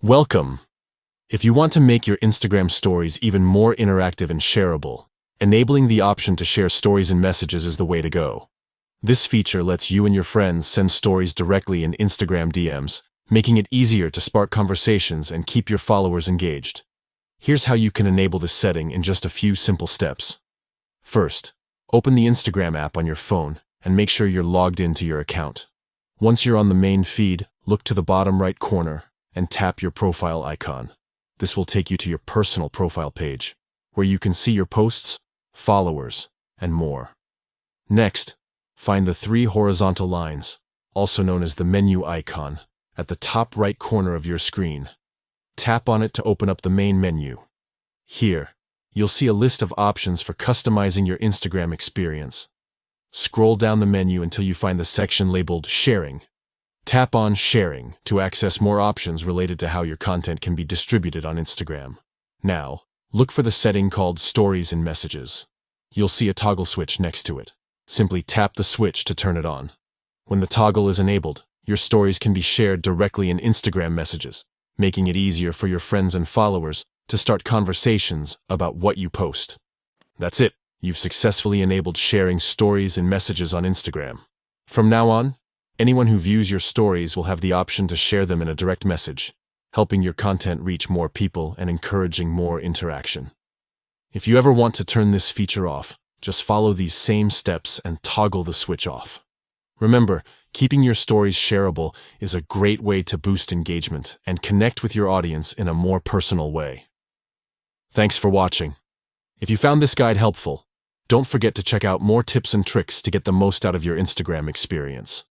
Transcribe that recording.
Welcome! If you want to make your Instagram stories even more interactive and shareable, enabling the option to share stories and messages is the way to go. This feature lets you and your friends send stories directly in Instagram DMs, making it easier to spark conversations and keep your followers engaged. Here's how you can enable this setting in just a few simple steps. First, open the Instagram app on your phone and make sure you're logged into your account. Once you're on the main feed, look to the bottom right corner and tap your profile icon. This will take you to your personal profile page, where you can see your posts, followers, and more. Next, find the three horizontal lines, also known as the menu icon, at the top right corner of your screen. Tap on it to open up the main menu. Here, you'll see a list of options for customizing your Instagram experience. Scroll down the menu until you find the section labeled Sharing. Tap on Sharing to access more options related to how your content can be distributed on Instagram. Now, look for the setting called Stories and Messages. You'll see a toggle switch next to it. Simply tap the switch to turn it on. When the toggle is enabled, your stories can be shared directly in Instagram messages, making it easier for your friends and followers to start conversations about what you post. That's it. You've successfully enabled sharing stories and messages on Instagram. From now on, anyone who views your stories will have the option to share them in a direct message, helping your content reach more people and encouraging more interaction. If you ever want to turn this feature off, just follow these same steps and toggle the switch off. Remember, keeping your stories shareable is a great way to boost engagement and connect with your audience in a more personal way. Thanks for watching. If you found this guide helpful, don't forget to check out more tips and tricks to get the most out of your Instagram experience.